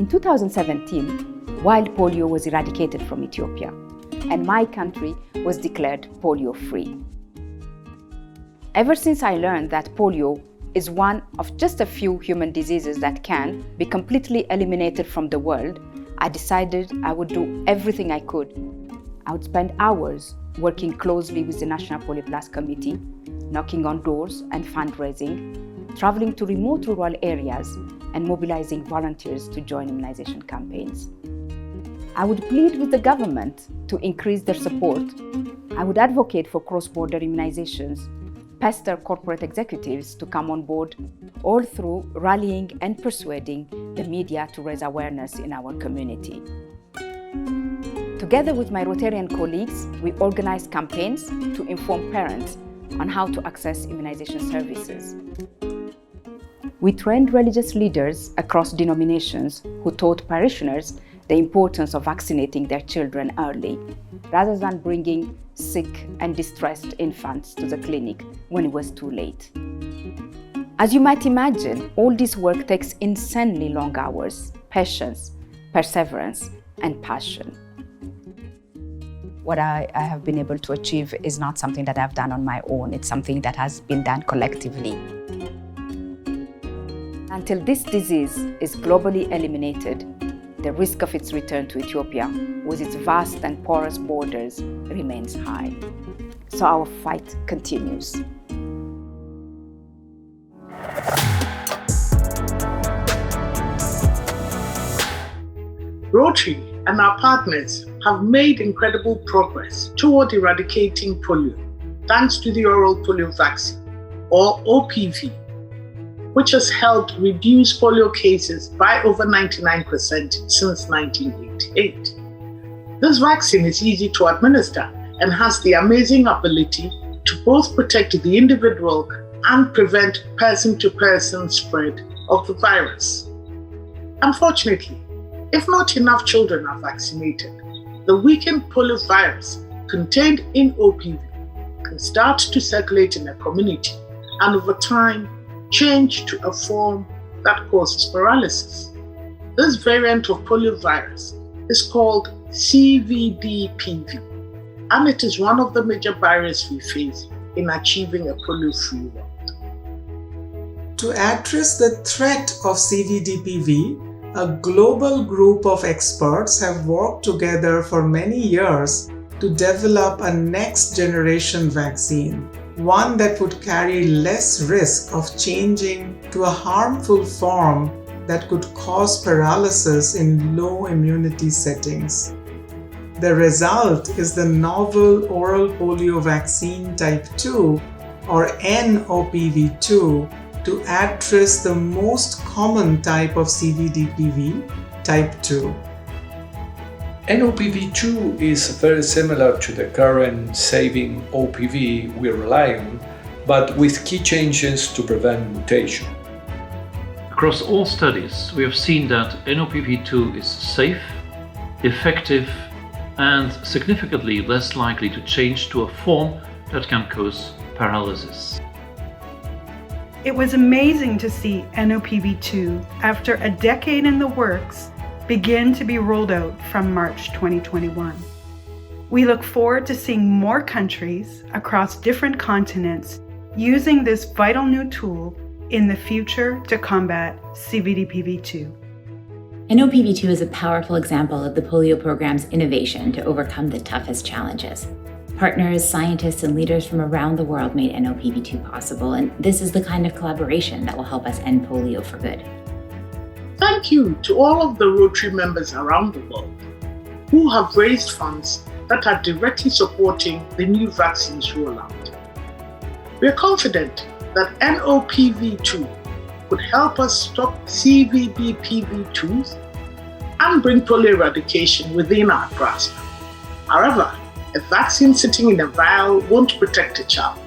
In 2017, wild polio was eradicated from Ethiopia, and my country was declared polio-free. Ever since I learned that polio is one of just a few human diseases that can be completely eliminated from the world, I decided I would do everything I could. I would spend hours working closely with the National Polio Plus Committee, knocking on doors and fundraising, traveling to remote rural areas, and mobilizing volunteers to join immunization campaigns. I would plead with the government to increase their support. I would advocate for cross-border immunizations, pester corporate executives to come on board, all through rallying and persuading the media to raise awareness in our community. Together with my Rotarian colleagues, we organized campaigns to inform parents on how to access immunization services. We trained religious leaders across denominations who taught parishioners the importance of vaccinating their children early, rather than bringing sick and distressed infants to the clinic when it was too late. As you might imagine, all this work takes insanely long hours, patience, perseverance, and passion. What I have been able to achieve is not something that I've done on my own. It's something that has been done collectively. Until this disease is globally eliminated, the risk of its return to Ethiopia, with its vast and porous borders, remains high. So our fight continues. Rotary and our partners have made incredible progress toward eradicating polio, thanks to the oral polio vaccine, or OPV, which has helped reduce polio cases by over 99% since 1988. This vaccine is easy to administer and has the amazing ability to both protect the individual and prevent person-to-person spread of the virus. Unfortunately, if not enough children are vaccinated, the weakened polio virus contained in OPV can start to circulate in a community and over time change to a form that causes paralysis. This variant of poliovirus is called CVD-PV, and it is one of the major barriers we face in achieving a polio-free world. To address the threat of CVD-PV, a global group of experts have worked together for many years to develop a next-generation vaccine, one that would carry less risk of changing to a harmful form that could cause paralysis in low immunity settings. The result is the novel oral polio vaccine type 2, or NOPV2, to address the most common type of CVD-PV, type 2. NOPV2 is very similar to the current saving OPV we rely on, but with key changes to prevent mutation. Across all studies, we have seen that NOPV2 is safe, effective, and significantly less likely to change to a form that can cause paralysis. It was amazing to see NOPV2, after a decade in the works, begin to be rolled out from March 2021. We look forward to seeing more countries across different continents using this vital new tool in the future to combat CVD-PV2. NOPV2 is a powerful example of the polio program's innovation to overcome the toughest challenges. Partners, scientists, and leaders from around the world made NOPV2 possible, and this is the kind of collaboration that will help us end polio for good. Thank you to all of the Rotary members around the world who have raised funds that are directly supporting the new vaccines rollout. We are confident that NOPV2 could help us stop CVD-PV2s and bring polio eradication within our grasp. However, a vaccine sitting in a vial won't protect a child.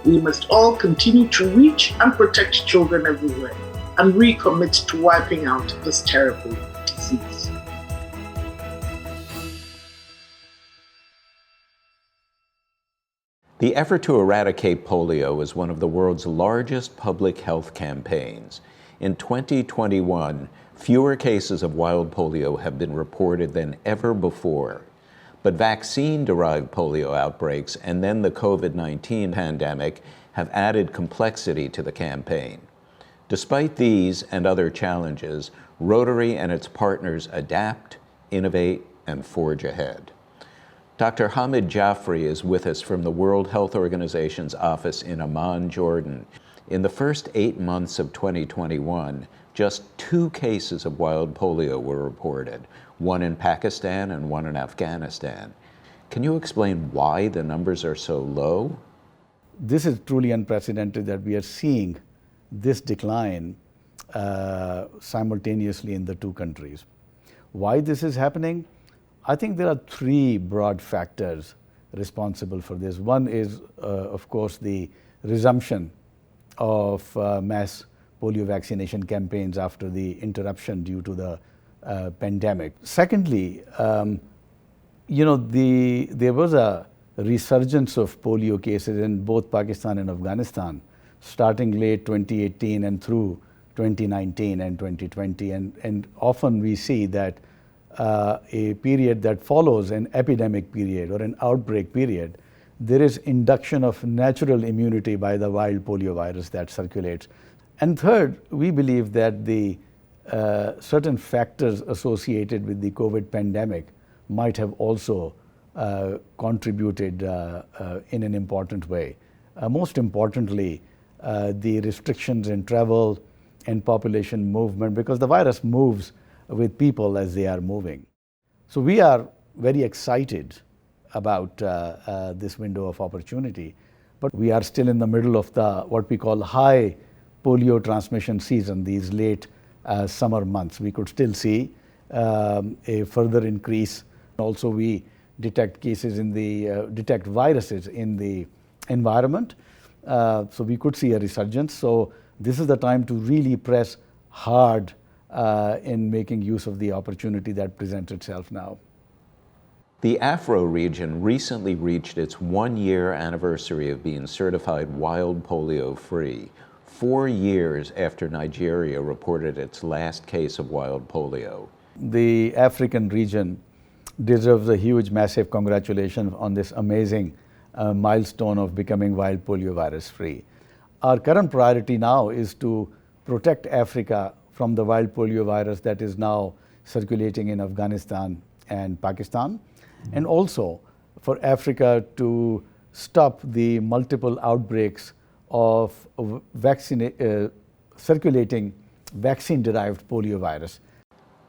We must all continue to reach and protect children everywhere and recommit to wiping out this terrible disease. The effort to eradicate polio is one of the world's largest public health campaigns. In 2021, fewer cases of wild polio have been reported than ever before. But vaccine-derived polio outbreaks and then the COVID-19 pandemic have added complexity to the campaign. Despite these and other challenges, Rotary and its partners adapt, innovate, and forge ahead. Dr. Hamid Jafri is with us from the World Health Organization's office in Amman, Jordan. In the first 8 months of 2021, just 2 cases of wild polio were reported, one in Pakistan and one in Afghanistan. Can you explain why the numbers are so low? This is truly unprecedented that we are seeing this decline simultaneously in the 2 countries. Why this is happening? I think there are 3 broad factors responsible for this. One is, of course, the resumption of mass polio vaccination campaigns after the interruption due to the pandemic. Secondly, there was a resurgence of polio cases in both Pakistan and Afghanistan, starting late 2018 and through 2019 and 2020. And often we see that a period that follows an epidemic period or an outbreak period, there is induction of natural immunity by the wild polio virus that circulates. And third, we believe that the certain factors associated with the COVID pandemic might have also contributed in an important way. Most importantly, the restrictions in travel and population movement, because the virus moves with people as they are moving. So we are very excited about this window of opportunity, but we are still in the middle of the what we call high polio transmission season, these late summer months. We could still see a further increase. Also, we detect cases in the detect viruses in the environment, so we could see a resurgence. So this is the time to really press hard in making use of the opportunity that presents itself now. The Afro region recently reached its 1-year anniversary of being certified wild polio free, 4 years after Nigeria reported its last case of wild polio. The African region deserves a huge, massive congratulations on this amazing milestone of becoming wild polio virus free. Our current priority now is to protect Africa from the wild polio virus that is now circulating in Afghanistan and Pakistan, and also for Africa to stop the multiple outbreaks of circulating vaccine-derived polio virus.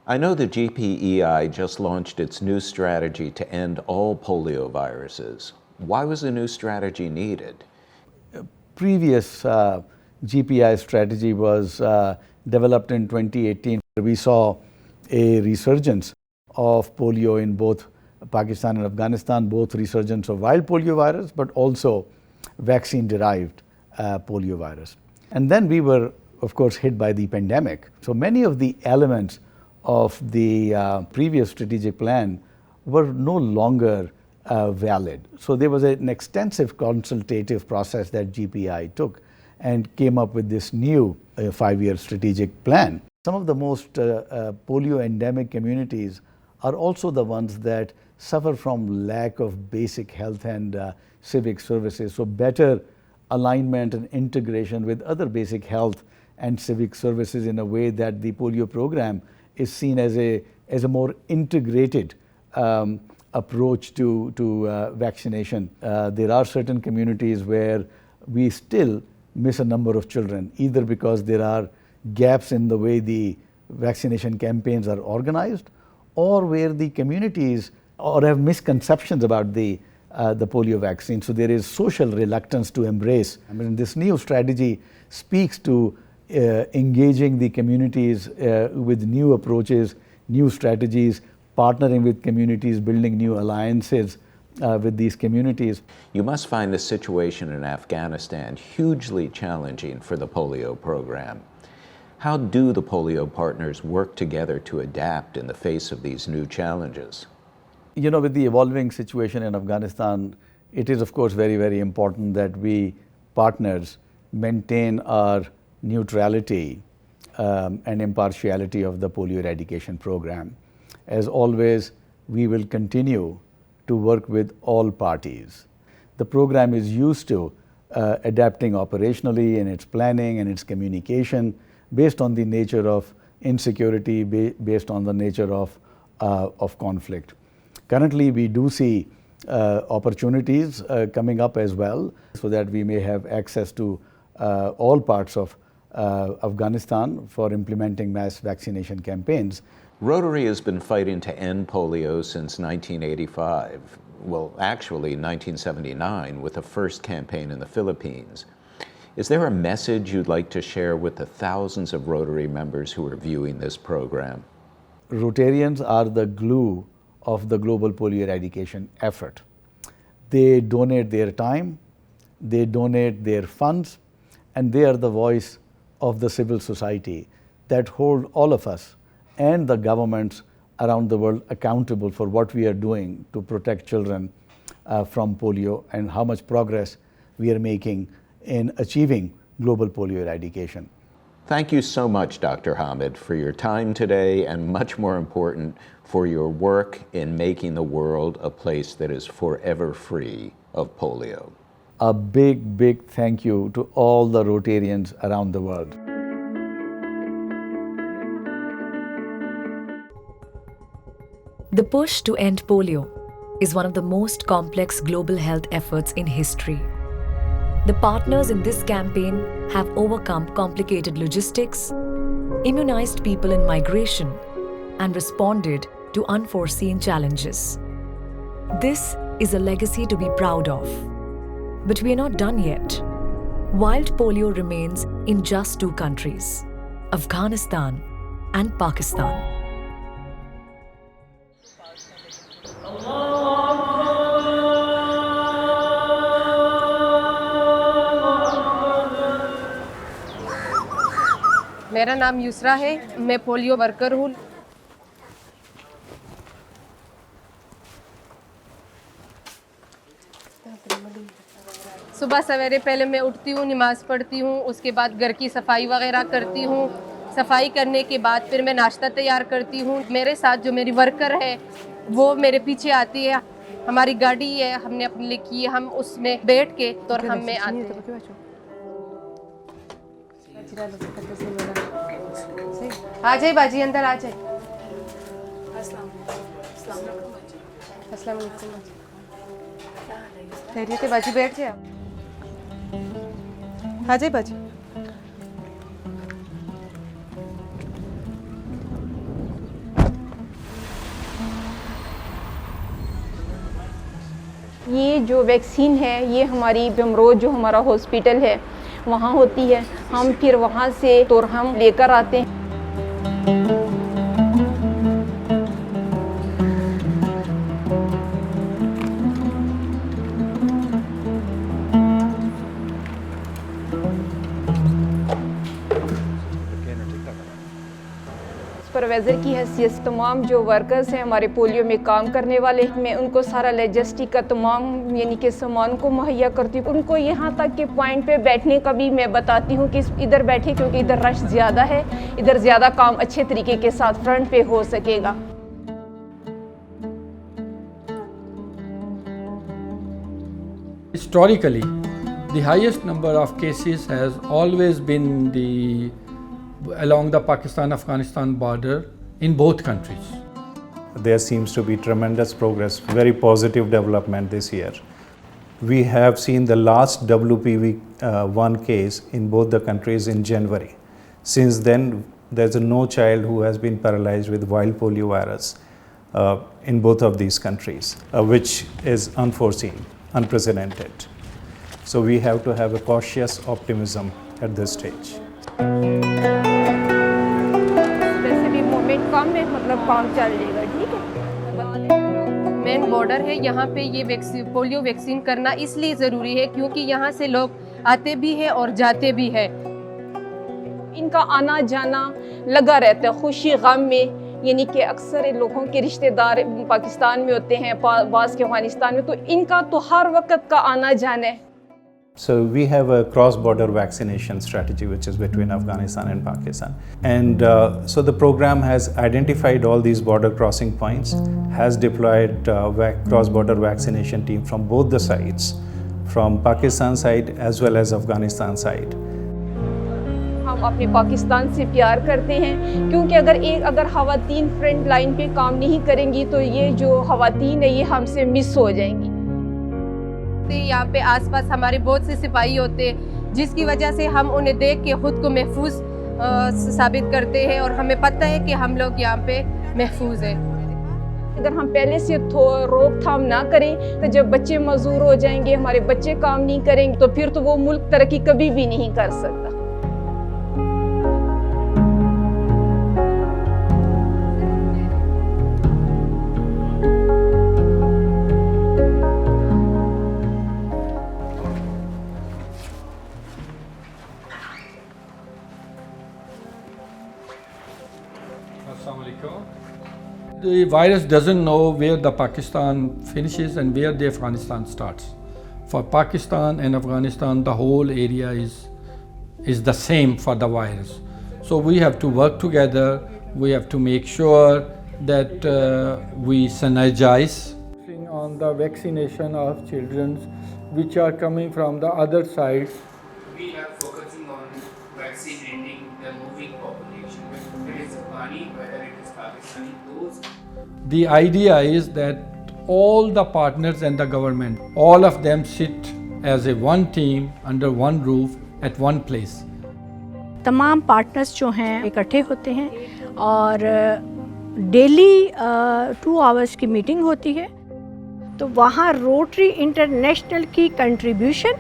I know the GPEI just launched its new strategy to end all polio viruses. Why was a new strategy needed? Previous GPEI strategy was developed in 2018. We saw a resurgence of polio in both Pakistan and Afghanistan, both resurgence of wild polio virus, but also vaccine-derived polio virus. And then we were, of course, hit by the pandemic. So many of the elements of the previous strategic plan were no longer valid. So there was an extensive consultative process that GPEI took and came up with this new 5-year strategic plan. Some of the most polio endemic communities are also the ones that suffer from lack of basic health and civic services. So better alignment and integration with other basic health and civic services in a way that the polio program is seen as a more integrated approach to vaccination. There are certain communities where we still miss a number of children, either because there are gaps in the way the vaccination campaigns are organized, or where the communities or have misconceptions about the polio vaccine. So there is social reluctance to embrace. I mean, this new strategy speaks to engaging the communities with new approaches, new strategies, partnering with communities, building new alliances with these communities. You must find the situation in Afghanistan hugely challenging for the polio program. How do the polio partners work together to adapt in the face of these new challenges? You know, with the evolving situation in Afghanistan, it is of course very, very important that we partners maintain our neutrality and impartiality of the polio eradication program. As always, we will continue to work with all parties. The program is used to adapting operationally in its planning and its communication based on the nature of insecurity, based on the nature of conflict. Currently, we do see opportunities coming up as well, so that we may have access to all parts of Afghanistan for implementing mass vaccination campaigns. Rotary has been fighting to end polio since 1985. Well, actually 1979 with the first campaign in the Philippines. Is there a message you'd like to share with the thousands of Rotary members who are viewing this program? Rotarians are the glue of the global polio eradication effort. They donate their time, they donate their funds, and they are the voice of the civil society that hold all of us and the governments around the world accountable for what we are doing to protect children from polio and how much progress we are making in achieving global polio eradication. Thank you so much, Dr. Hamid, for your time today, and much more important, for your work in making the world a place that is forever free of polio. A big, big thank you to all the Rotarians around the world. The push to end polio is one of the most complex global health efforts in history. The partners in this campaign have overcome complicated logistics, immunized people in migration, and responded to unforeseen challenges. This is a legacy to be proud of. But we are not done yet. Wild polio remains in just 2 countries, Afghanistan and Pakistan. मेरा नाम यूसरा है, मैं polio worker हूँ। सुबह सवेरे पहले मैं उठती हूँ, नमाज़ पढ़ती हूँ, उसके बाद घर की सफाई वगैरह करती हूँ। सफाई करने के बाद फिर मैं नाश्ता तैयार करती हूँ। मेरे साथ जो मेरी वर्कर है वो मेरे पीछे आती है। हमारी गाड़ी है, हमने अपने लिए की है, हम उसमें बैठ के तो हम में आते हैं। आ जाए बाजी, अंदर आ जाए। अस्सलाम वालेकुम। खैरियत है बाजी, बैठ जाए आप। आ जाए बाजी। ये जो वैक्सीन है ये हमारी जमरोज जो हमारा हॉस्पिटल है वहाँ होती है। हम फिर वहाँ से तो हम लेकर आते हैं। सुपरवाइज़र की हैसियत तमाम जो वर्कर्स हैं हमारे पोलियो में काम करने वाले, मैं उनको सारा लॉजिस्टिक का तमाम यानी कि सामान को मुहैया करती हूँ। उनको यहाँ तक के पॉइंट पे बैठने का भी मैं बताती हूँ कि इधर बैठे, क्योंकि इधर रश ज़्यादा है, इधर ज़्यादा काम अच्छे तरीके के साथ फ्रंट पे हो सकेगा। Historically, the highest number of cases has always been along the Pakistan-Afghanistan border in both countries. There seems to be tremendous progress, very positive development this year. We have seen the last WPV1 case in both the countries in January. Since then, there's no child who has been paralyzed with wild polio virus in both of these countries, which is unforeseen, unprecedented. So we have to have a cautious optimism at this stage. Main border है, यहाँ पे ये polio vaccine करना इसलिए ज़रूरी है क्योंकि यहाँ से लोग आते भी हैं और जाते भी हैं। इनका आना जाना लगा रहता है, खुशी गम में, यानी कि अक्सर लोगों के रिश्तेदार पाकिस्तान में होते हैं, बाज़ के अफगानिस्तान में, तो इनका तो हर वक्त का आना जाना है। So we have a cross-border vaccination strategy which is between Afghanistan and Pakistan. And so the program has identified all these border crossing points, has deployed cross-border vaccination team from both the sides, from Pakistan side as well as Afghanistan side. हम अपने पाकिस्तान से प्यार करते हैं क्योंकि अगर ख़वातीन front line पे काम नहीं करेंगी तो ये जो ख़वातीन है ये हमसे मिस हो जाएंगी। यहाँ पे आसपास हमारे बहुत से सिपाही होते हैं जिसकी वजह से हम उन्हें देख के खुद को महफूज साबित करते हैं और हमें पता है कि हम लोग यहाँ पे महफूज हैं। अगर हम पहले से रोकथाम ना करें तो जब बच्चे मजदूर हो जाएंगे, हमारे बच्चे काम नहीं करेंगे तो फिर तो वो मुल्क तरक्की कभी भी नहीं कर सकता। The virus doesn't know where the Pakistan finishes and where the Afghanistan starts. For Pakistan and Afghanistan, the whole area is the same for the virus. So we have to work together. We have to make sure that we synergize on the vaccination of children which are coming from the other sides. We are focusing on vaccinating the moving population, whether it is Afghani, whether it is Pakistani, those. The idea is that all the partners and the government, all of them sit as a one team under one roof at one place. तमाम partners जो हैं इकट्ठे होते हैं और daily 2 hours की meeting होती है। तो वहाँ रोटरी इंटरनेशनल की कंट्रीब्यूशन,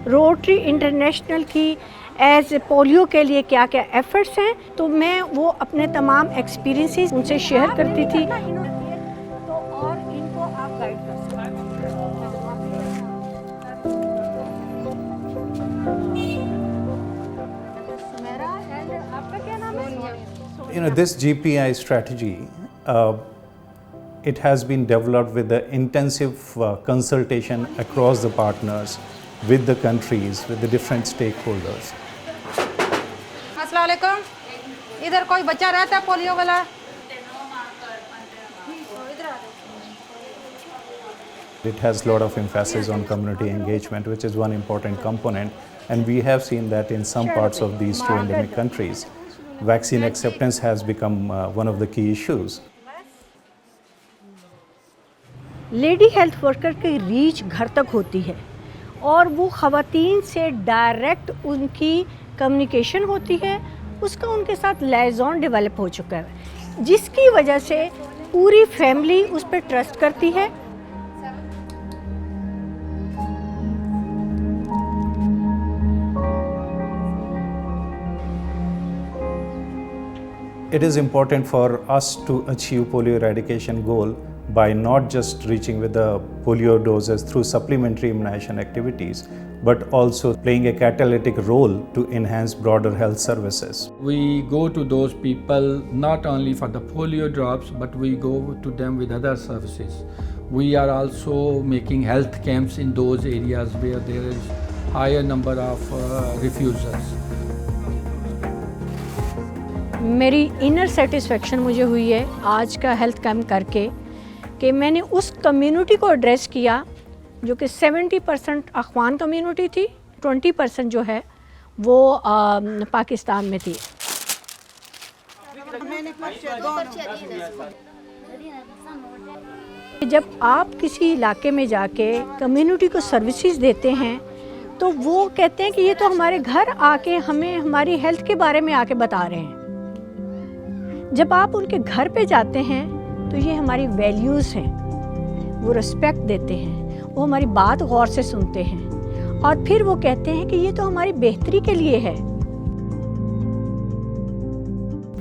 रोटरी इंटरनेशनल की एज पोलियो के लिए क्या क्या एफर्ट्स हैं, तो मैं वो अपने तमाम एक्सपीरियंसेस उनसे शेयर करती थी। तो और इनको आप गाइड कर सकते हैं। सुमेरा एंड आपका क्या नाम है? You know, this GPI strategy, it has been developed with the intensive consultation across the partners, with the countries, with the different stakeholders. अस्सलाम वालेकुम। इधर कोई बच्चा रहता है पोलियो वाला? It has a lot of emphasis on community engagement, which is one important component, and we have seen that in some parts of these 2 endemic countries, vaccine acceptance has become one of the key issues. Lady health worker की reach घर तक होती है और वो ख़वातीन से direct उनकी कम्युनिकेशन होती है, उसका उनके साथ लाइज़ॉन डेवलप हो चुका है, जिसकी वजह से पूरी फैमिली उस पर ट्रस्ट करती है। It is important for us to achieve polio eradication goal by not just reaching with the polio doses through supplementary immunization activities, but also playing a catalytic role to enhance broader health services. We go to those people not only for the polio drops, but we go to them with other services. We are also making health camps in those areas where there is higher number of refusers. मेरी inner satisfaction मुझे हुई है आज का health camp करके कि मैंने उस कम्युनिटी को एड्रेस किया जो कि 70% अफ़गान कम्युनिटी थी, 20% जो है वो पाकिस्तान में थी। जब आप किसी इलाके में जाके कम्युनिटी को सर्विसेज देते हैं तो वो कहते हैं कि ये तो हमारे घर आके हमें हमारी हेल्थ के बारे में आके बता रहे हैं। जब आप उनके घर पे जाते हैं तो ये हमारी वैल्यूज़ हैं, वो रिस्पेक्ट देते हैं, वो हमारी बात गौर से सुनते हैं और फिर वो कहते हैं कि ये तो हमारी बेहतरी के लिए है।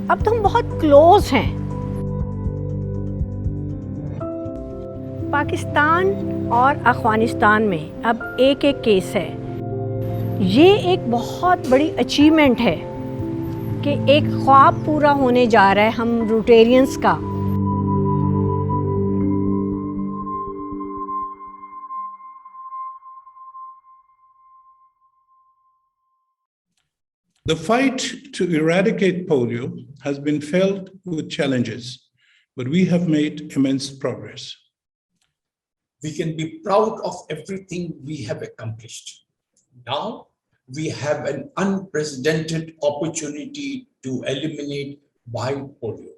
अब तो हम बहुत क्लोज हैं। पाकिस्तान और अफ़गानिस्तान में अब एक केस है। ये एक बहुत बड़ी अचीवमेंट है कि एक ख्वाब पूरा होने जा रहा है हम रोटेरियंस का। The fight to eradicate polio has been filled with challenges, but we have made immense progress. We can be proud of everything we have accomplished. Now, we have an unprecedented opportunity to eliminate wild polio.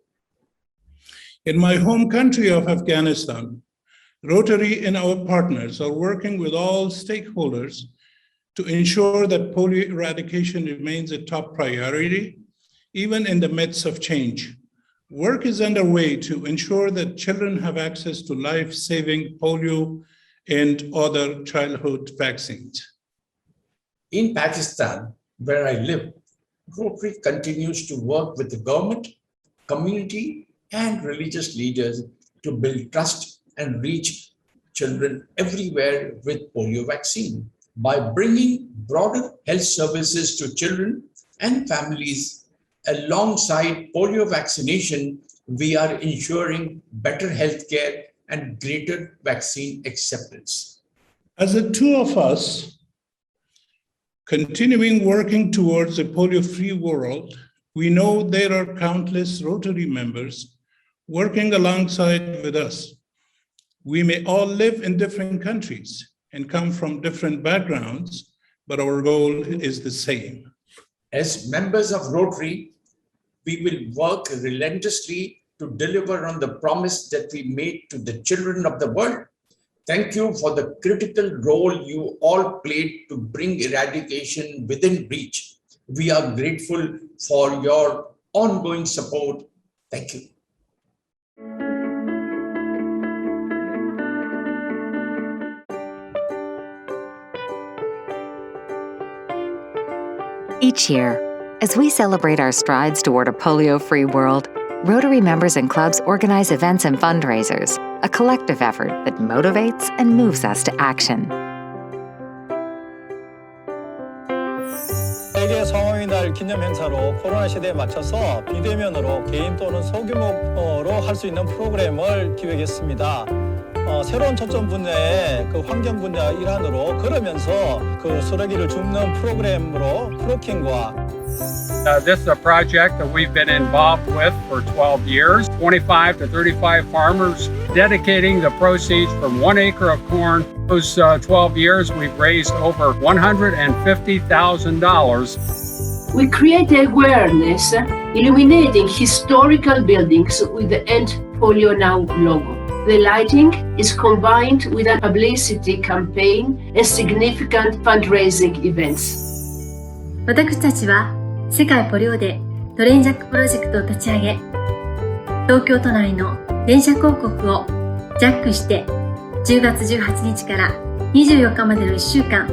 In my home country of Afghanistan, Rotary and our partners are working with all stakeholders to ensure that polio eradication remains a top priority, even in the midst of change. Work is underway to ensure that children have access to life-saving polio and other childhood vaccines. In Pakistan, where I live, Rotary continues to work with the government, community, and religious leaders to build trust and reach children everywhere with polio vaccine. By bringing broader health services to children and families alongside polio vaccination, we are ensuring better healthcare and greater vaccine acceptance. As the two of us continuing working towards a polio-free world, we know there are countless Rotary members working alongside with us. We may all live in different countries and come from different backgrounds, but our goal is the same. As members of Rotary, we will work relentlessly to deliver on the promise that we made to the children of the world. Thank you for the critical role you all played to bring eradication within reach. We are grateful for your ongoing support. Thank you. Each year, as we celebrate our strides toward a polio-free world, Rotary members and clubs organize events and fundraisers, a collective effort that motivates and moves us to action. 세계 성황의 날 기념 행사로 코로나 시대에 맞춰서 비대면으로 개인 또는 소규모로 할 수 있는 프로그램을 기획했습니다. 새로운 초점 분야의 환경 분야 일환으로 걸으면서 쓰레기를 줍는 프로그램으로 크로킹과 This is a project that we've been involved with for 12 years. 25 to 35 farmers dedicating the proceeds from 1 acre of corn. Those 12 years, we've raised over $150,000. We create awareness, illuminating historical buildings with the End Polio Now logo. The lighting is combined with a publicity campaign and significant fundraising events. 私たちは世界ポリオデートレインジャックプロジェクトを立ち上げ、東京都内の電車広告をジャックして10月18日から24日までの1週間、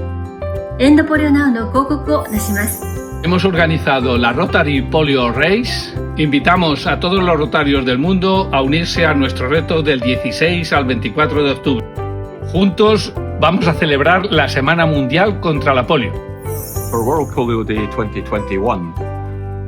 エンドポリオナウの広告を出します。Hemos organizado la Rotary Polio Race. Invitamos a todos los rotarios del mundo a unirse a nuestro reto del 16 al 24 de octubre. Juntos vamos a celebrar la Semana Mundial Contra la Polio. For World Polio Day 2021,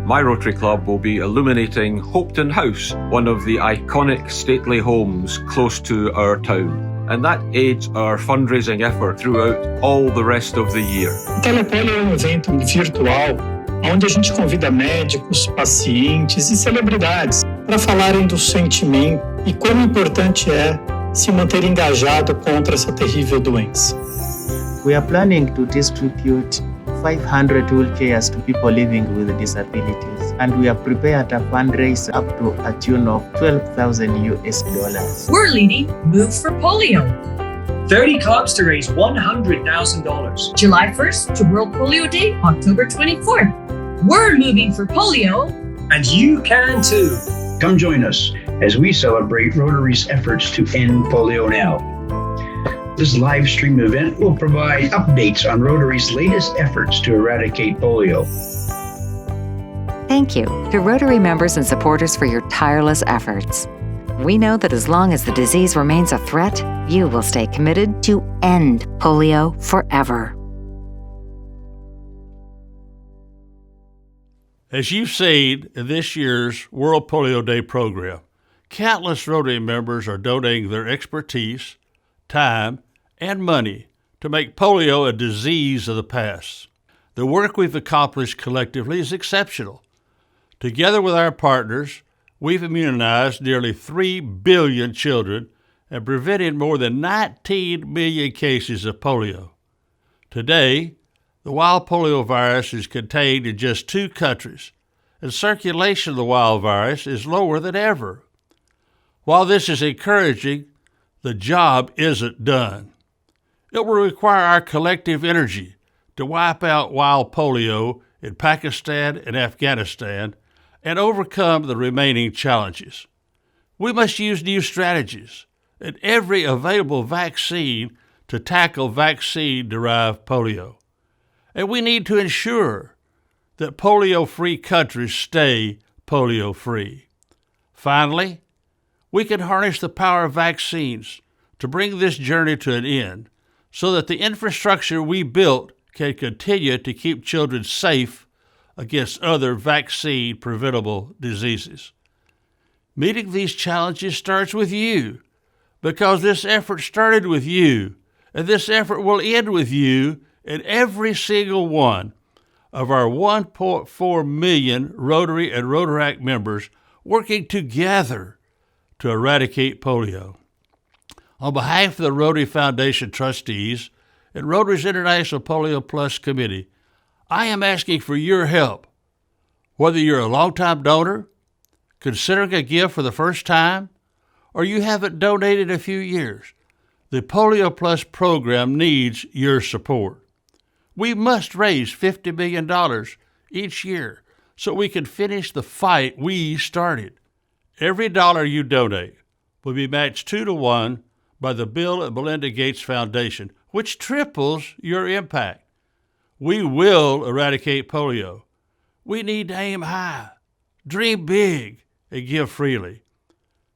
my Rotary Club will be illuminating Hopetoun House, one of the iconic stately homes close to our town. And that aids our fundraising effort throughout all the rest of the year. O Telepolio é um evento virtual onde a gente convida médicos, pacientes e celebridades para falarem do sentimento e como importante é se manter engajado contra essa terrível doença. We are planning to distribute 500 wheelchairs to people living with disabilities, and we have prepared a fundraiser up to a tune of $12,000. We're leading Move for Polio. 30 clubs to raise $100,000. July 1st to World Polio Day, October 24th. We're moving for polio. And you can too. Come join us as we celebrate Rotary's efforts to end polio now. This live stream event will provide updates on Rotary's latest efforts to eradicate polio. Thank you to Rotary members and supporters for your tireless efforts. We know that as long as the disease remains a threat, you will stay committed to end polio forever. As you've seen in this year's World Polio Day program, countless Rotary members are donating their expertise, time, and money to make polio a disease of the past. The The work we've accomplished collectively is exceptional. Together with our partners, we've immunized nearly 3 billion children and prevented more than 19 million cases of polio. Today, the wild polio virus is contained in just 2 countries, and circulation of the wild virus is lower than ever. While this is encouraging, the job isn't done. It will require our collective energy to wipe out wild polio in Pakistan and Afghanistan and overcome the remaining challenges. We must use new strategies and every available vaccine to tackle vaccine-derived polio. And we need to ensure that polio-free countries stay polio-free. Finally, we can harness the power of vaccines to bring this journey to an end so that the infrastructure we built can continue to keep children safe against other vaccine-preventable diseases. Meeting these challenges starts with you, because this effort started with you, and this effort will end with you and every single one of our 1.4 million Rotary and Rotaract members working together to eradicate polio. On behalf of the Rotary Foundation trustees and Rotary's International Polio Plus Committee, I am asking for your help. Whether you're a longtime donor, considering a gift for the first time, or you haven't donated in a few years, the Polio Plus program needs your support. We must raise $50 million each year so we can finish the fight we started. Every dollar you donate will be matched 2-to-1 by the Bill and Melinda Gates Foundation, which triples your impact. We will eradicate polio. We need to aim high, dream big, and give freely.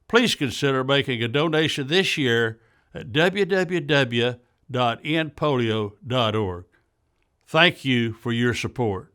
Please consider making a donation this year at www.endpolio.org. Thank you for your support.